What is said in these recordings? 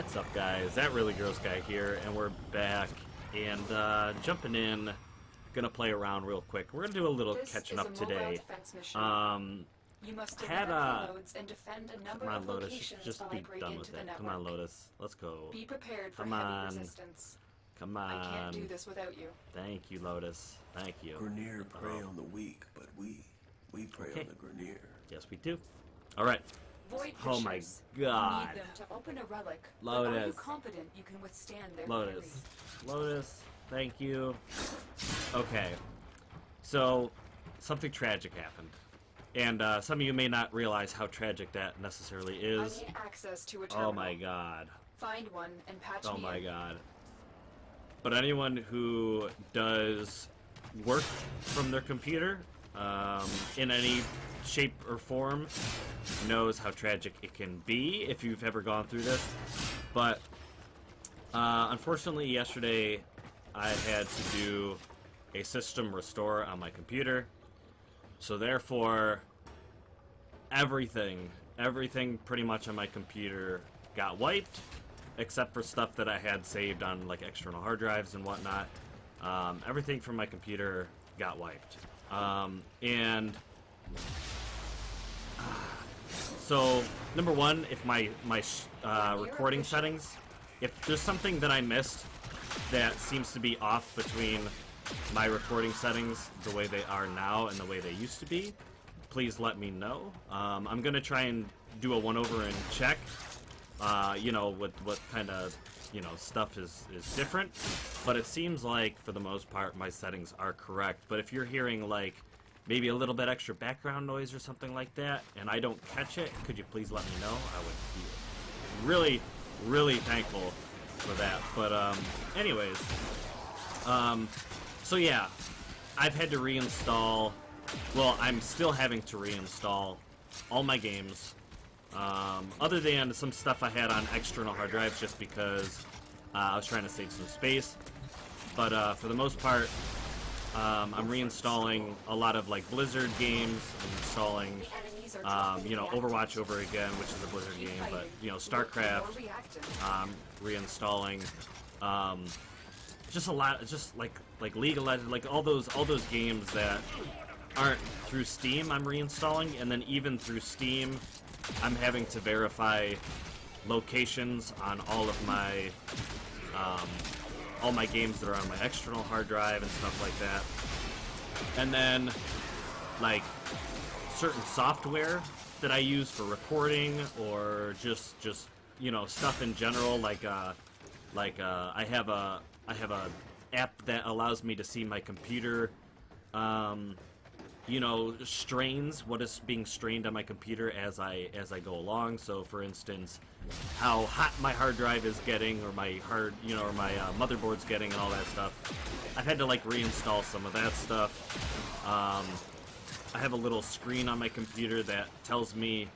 What's up, guys? That really gross guy here, and we're back and jumping in. Gonna play around real quick. We're gonna do a little catching up today. You must had payloads and defend a number come on, of Lotus. locations Just while be I break done into with the it. network. Come on, Lotus. Let's go. Be prepared for Come heavy on. resistance. Come on. I can't do this without you. Thank you, Lotus. Thank you. Grineer prey on the weak, but we prey on the Grineer. Yes, we do. All right. Void Oh my fishers. God. You need them to open a relic. Lotus. But are you confident you can withstand their Lotus. fury? Lotus. Thank you. Okay. So, something tragic happened. And some of you may not realize how tragic that necessarily is. I need access to a terminal. Oh my god. Find one and patch Oh me my in. god. But anyone who does work from their computer, in any shape or form, knows how tragic it can be if you've ever gone through this. But unfortunately yesterday I had to do a system restore on my computer, so therefore everything pretty much on my computer got wiped, except for stuff that I had saved on like external hard drives and whatnot. Everything from my computer got wiped, and so number one, if my recording settings, if there's something that I missed that seems to be off between my recording settings the way they are now and the way they used to be, please let me know. I'm gonna try and do a one-over and check, you know, what kind of, you know, stuff is different. But it seems like for the most part my settings are correct. But if you're hearing like maybe a little bit extra background noise or something like that and I don't catch it, could you please let me know? I would be really thankful for that. But anyways, so yeah, I've had to reinstall, well, I'm still having to reinstall all my games, other than some stuff I had on external hard drives just because I was trying to save some space. But for the most part, I'm reinstalling a lot of like Blizzard games. I'm installing, you know, Overwatch over again, which is a Blizzard game, but you know, StarCraft. Reinstalling, just a lot, just like League of Legends, like all those games that aren't through Steam. I'm reinstalling, and then even through Steam, I'm having to verify locations on all of my games that are on my external hard drive and stuff like that. And then, like, certain software that I use for recording or just you know, stuff in general. Like I have a app that allows me to see my computer, you know, strains, what is being strained on my computer as I go along. So for instance, how hot my hard drive is getting, or my motherboard's getting, and all that stuff. I've had to like reinstall some of that stuff. I have a little screen on my computer that tells me,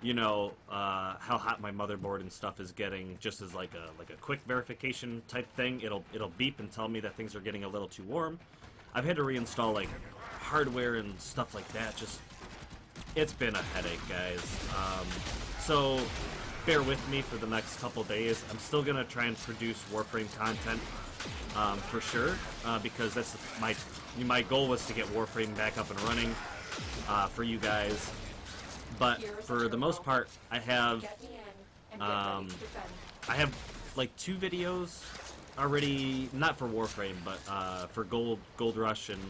you know, how hot my motherboard and stuff is getting, just as like a quick verification type thing. It'll beep and tell me that things are getting a little too warm. I've had to reinstall like hardware and stuff like that. Just, it's been a headache, guys. So bear with me for the next couple days. I'm still gonna try and produce Warframe content, for sure, because that's my goal was to get Warframe back up and running for you guys. But for the most part, I have like 2 videos already, not for Warframe, but for Gold Rush and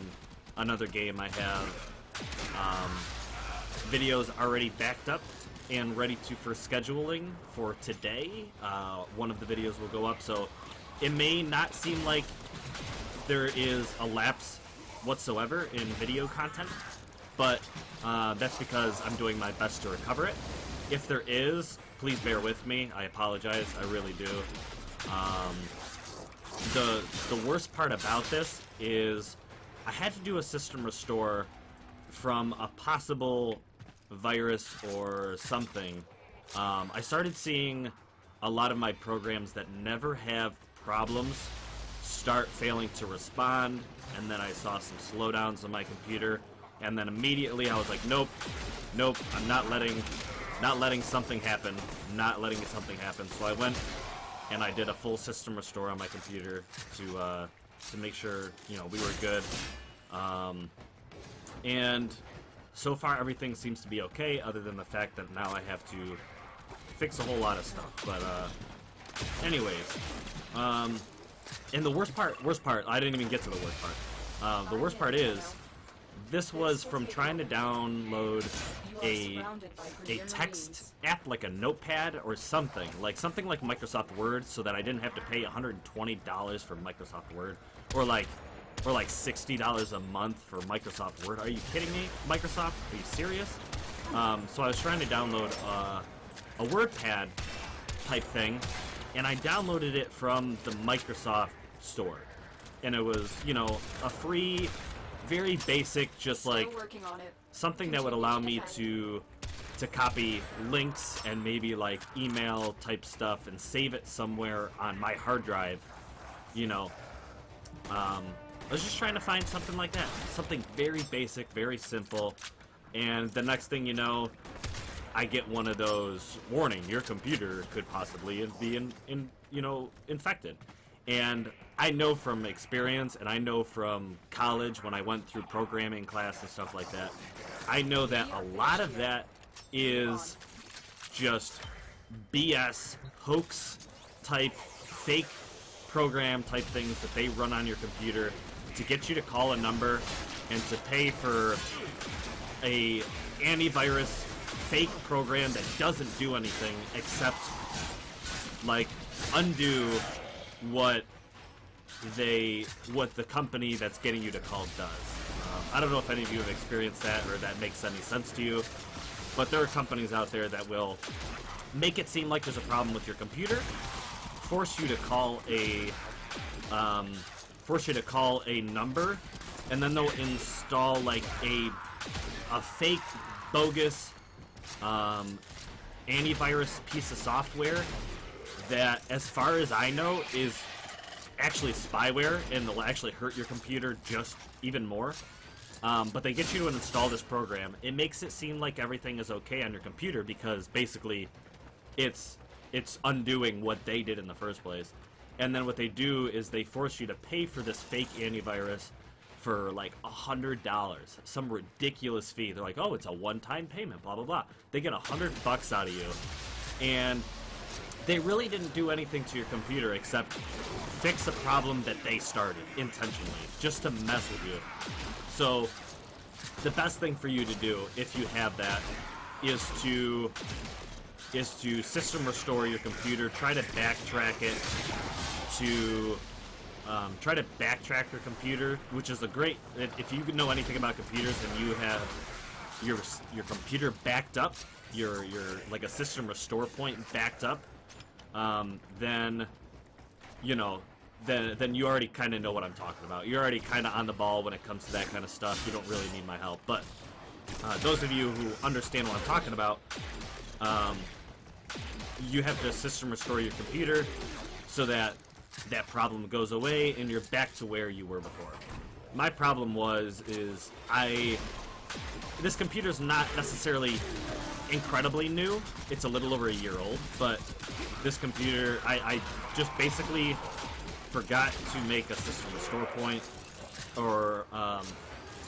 another game. I have videos already backed up and ready for scheduling for today. One of the videos will go up, so it may not seem like there is a lapse whatsoever in video content, but that's because I'm doing my best to recover it. If there is, please bear with me. I apologize, I really do. The worst part about this is I had to do a system restore from a possible virus or something. I started seeing a lot of my programs that never have problems start failing to respond, and then I saw some slowdowns on my computer, and then immediately I was like, nope, I'm not letting something happen, So I went and I did a full system restore on my computer to make sure, you know, we were good. And so far everything seems to be okay, other than the fact that now I have to fix a whole lot of stuff. But anyways, and the worst part, I didn't even get to the worst part. The worst part is, this was from trying to download a text app, like a notepad or something like Microsoft Word, so that I didn't have to pay $120 for Microsoft Word, or like $60 a month for Microsoft Word. Are you kidding me, Microsoft? Are you serious? So I was trying to download a WordPad type thing, and I downloaded it from the Microsoft store, and it was, you know, a free, very basic, just like something that would allow me to copy links and maybe like email type stuff and save it somewhere on my hard drive, you know. I was just trying to find something like that, something very basic, very simple, and the next thing you know, I get one of those, warning, your computer could possibly be infected. And I know from experience, and I know from college when I went through programming class and stuff like that, I know that a lot of that is just BS, hoax type, fake program type things that they run on your computer to get you to call a number and to pay for a antivirus fake program that doesn't do anything except like undo what the company that's getting you to call does. I don't know if any of you have experienced that or that makes any sense to you, but there are companies out there that will make it seem like there's a problem with your computer, force you to call a number, and then they'll install like a fake, bogus antivirus piece of software that, as far as I know, is actually spyware, and they'll actually hurt your computer just even more. But they get you to install this program. It makes it seem like everything is okay on your computer because basically it's undoing what they did in the first place. And then what they do is they force you to pay for this fake antivirus for like $100, some ridiculous fee. They're like, oh, it's a one-time payment, blah blah blah. They get $100 out of you, and they really didn't do anything to your computer except fix a problem that they started intentionally, just to mess with you. So the best thing for you to do, if you have that, is to system restore your computer. Try to backtrack it to backtrack your computer, which is a great, if you know anything about computers and you have your computer backed up, your like a system restore point backed up, then you know, then you already kind of know what I'm talking about. You're already kind of on the ball when it comes to that kind of stuff. You don't really need my help. But those of you who understand what I'm talking about, you have to system restore your computer so that that problem goes away and you're back to where you were before. My problem is this computer's not necessarily incredibly new. It's a little over a year old, but this computer, I just basically forgot to make a system restore point, or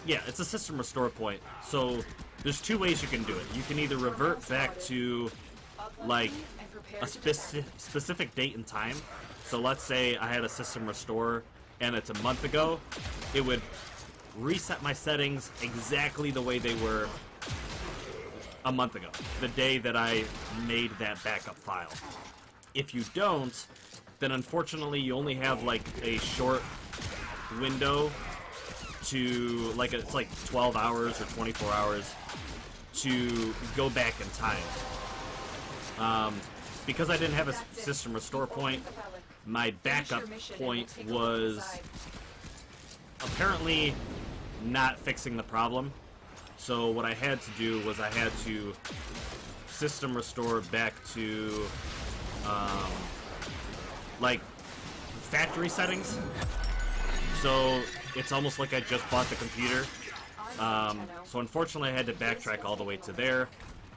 yeah, it's a system restore point. So there's two ways you can do it. You can either revert back to like a specific date and time. So let's say I had a system restore and it's a month ago, it would reset my settings exactly the way they were a month ago, the day that I made that backup file. If you don't, then unfortunately you only have like a short window to, like, it's like 12 hours or 24 hours to go back in time. Because I didn't have a system restore point, my backup point was apparently not fixing the problem. So what I had to do was I had to system restore back to like factory settings. So it's almost like I just bought the computer. So unfortunately I had to backtrack all the way to there.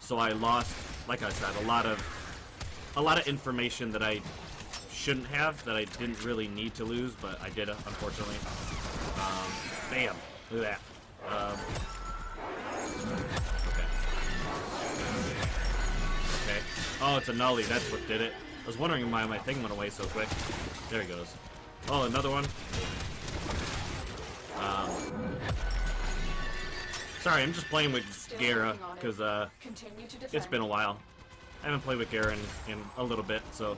So I lost, like I said, a lot of information that I shouldn't have, that I didn't really need to lose, but I did, unfortunately. Bam. Look at that. Okay. Okay. Oh, it's a nully. That's what did it. I was wondering why my thing went away so quick. There it goes. Oh, another one. Sorry, I'm just playing with Gara, because it's been a while. I haven't played with Gara in a little bit, so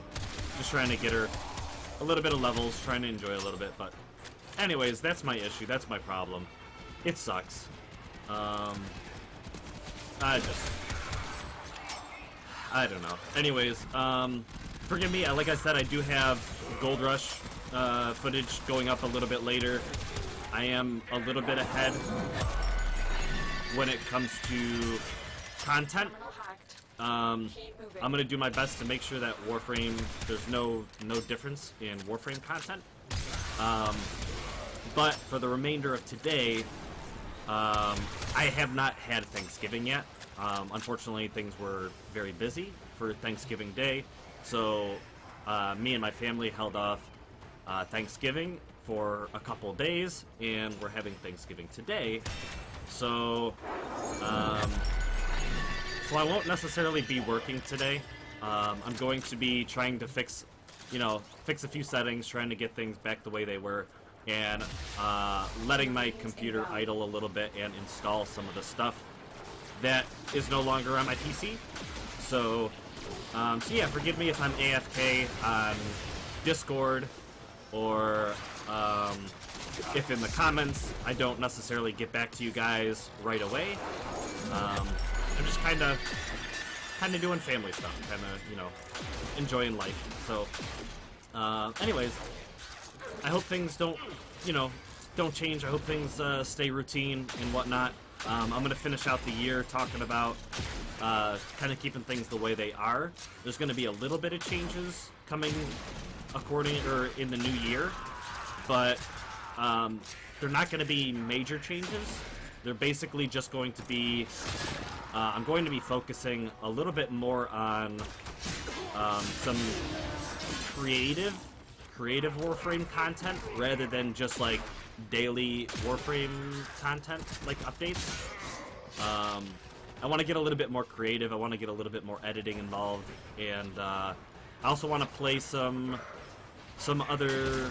just trying to get her a little bit of levels, trying to enjoy a little bit, but anyways, that's my issue, that's my problem. It sucks. I don't know. Anyways, forgive me, like I said, I do have Gold Rush footage going up a little bit later. I am a little bit ahead when it comes to content. I'm gonna do my best to make sure that Warframe, there's no difference in Warframe content. But for the remainder of today, I have not had Thanksgiving yet. Unfortunately, things were very busy for Thanksgiving Day, so me and my family held off Thanksgiving for a couple of days, and we're having Thanksgiving today. So I won't necessarily be working today. I'm going to be trying to fix a few settings, trying to get things back the way they were, and letting my computer idle a little bit and install some of the stuff that is no longer on my PC. So yeah, forgive me if I'm AFK on Discord, or if in the comments I don't necessarily get back to you guys right away. I'm just kind of doing family stuff, kind of, enjoying life. So, anyways, I hope things don't change. I hope things stay routine and whatnot. I'm gonna finish out the year talking about kind of keeping things the way they are. There's gonna be a little bit of changes coming in the new year, but they're not gonna be major changes. They're basically just going to be, I'm going to be focusing a little bit more on some creative Warframe content, rather than just like daily Warframe content, like updates. I want to get a little bit more creative, I want to get a little bit more editing involved, and I also want to play some other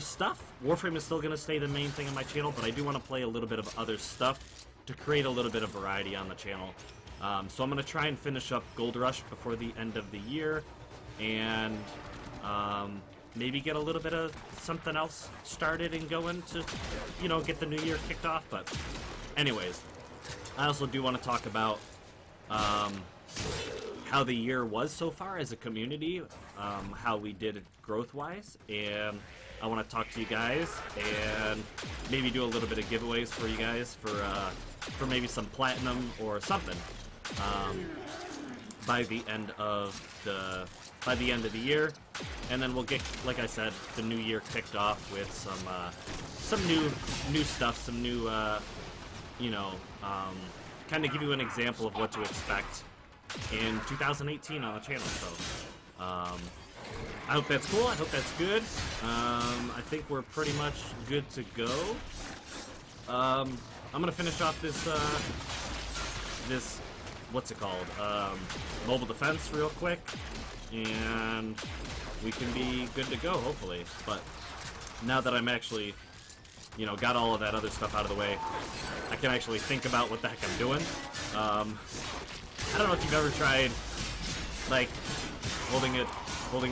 stuff. Warframe is still going to stay the main thing on my channel, but I do want to play a little bit of other stuff to create a little bit of variety on the channel. So I'm going to try and finish up Gold Rush before the end of the year, and maybe get a little bit of something else started and going to, get the new year kicked off. But anyways, I also do want to talk about how the year was so far as a community, how we did growth-wise, and I want to talk to you guys and maybe do a little bit of giveaways for you guys for maybe some platinum or something by the end of the year, and then we'll get, like I said, the new year kicked off with some new stuff, some new kind of give you an example of what to expect in 2018 on the channel. So I hope that's cool. I hope that's good. I think we're pretty much good to go. I'm gonna finish off this what's it called? Mobile defense real quick, and we can be good to go, hopefully. But now that I'm actually, got all of that other stuff out of the way, I can actually think about what the heck I'm doing. I don't know if you've ever tried, like, holding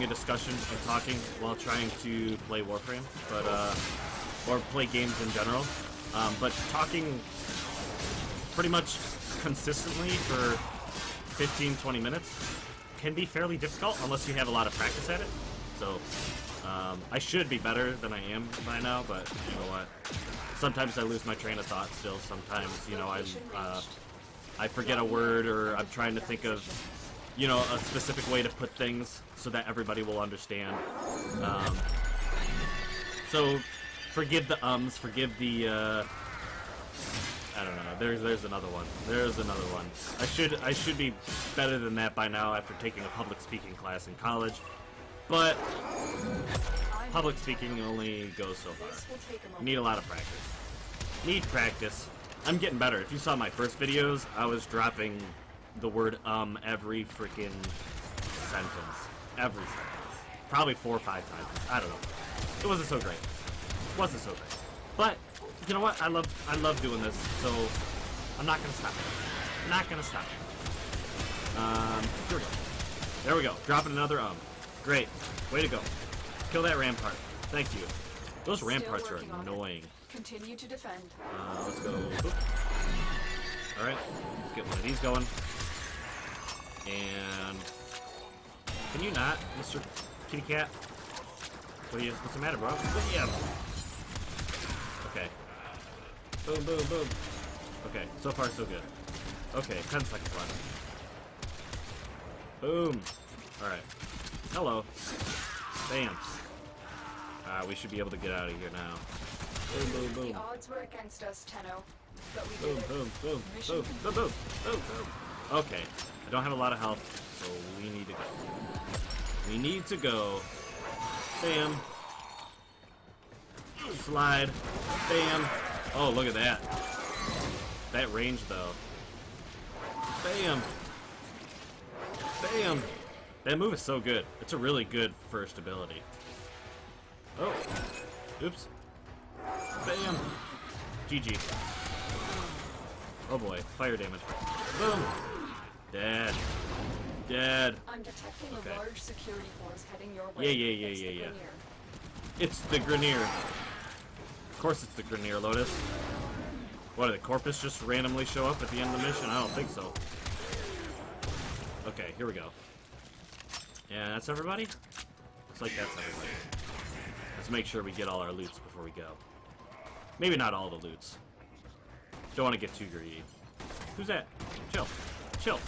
a discussion and talking while trying to play Warframe, but or play games in general. But talking pretty much consistently for 15-20 minutes can be fairly difficult unless you have a lot of practice at it. So I should be better than I am by now, but you know what? Sometimes I lose my train of thought still. Sometimes, I forget a word, or I'm trying to think of, a specific way to put things so that everybody will understand. So forgive the forgive the, I don't know, there's another one. There's another one. I should be better than that by now after taking a public speaking class in college. But public speaking only goes so far. This will take a You moment. need a lot of practice. Need practice. I'm getting better. If you saw my first videos, I was dropping the word every freaking sentence. Every sentence. Probably 4 or 5 times. I don't know. It wasn't so great. It wasn't so great. But you know what? I love doing this, so I'm not gonna stop. Not gonna stop. Here we go. There we go. Dropping another Great. Way to go. Kill that rampart. Thank you. Those Still ramparts are working on it. annoying. Continue to defend. Let's go. Oop. Alright. Let's get one of these going. And can you not, Mr. Kitty Cat? What's the matter, bro? Yeah. Okay. Boom, boom, boom. Okay, so far so good. Okay, 10 seconds left. Boom. Alright. Hello. Bam. We should be able to get out of here now. Boom, boom, boom. The odds were against us, Tenno, but we Boom, did it. boom, boom, Mission boom, boom, boom, boom, boom. Okay, I don't have a lot of health, so we need to go. We need to go. Bam. Slide. Bam. Oh, look at that. That range, though. Bam. Bam. That move is so good. It's a really good first ability. Oh. Oops. Bam. GG. Oh boy. Fire damage. Boom. Dead. Dead. I'm detecting Okay. a large security force heading your way. Yeah. It's the Grenier. It's the Grenier. Of course it's the Grenier, Lotus. What, did the Corpus just randomly show up at the end of the mission? I don't think so. Okay, here we go. Yeah, that's everybody? Looks like that's everybody. Let's make sure we get all our loots before we go. Maybe not all the loots. Don't want to get too greedy. Who's that? Chill. Chill.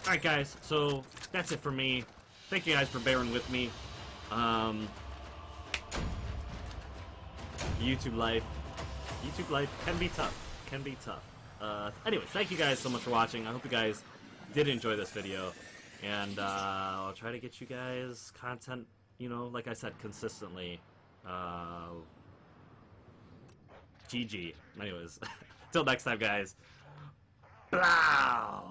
Alright guys, so that's it for me. Thank you guys for bearing with me. YouTube life can be tough. Can be tough. Anyways, thank you guys so much for watching. I hope you guys did enjoy this video. And I'll try to get you guys content, you know, like I said, consistently. GG. Anyways, till next time, guys. Blah!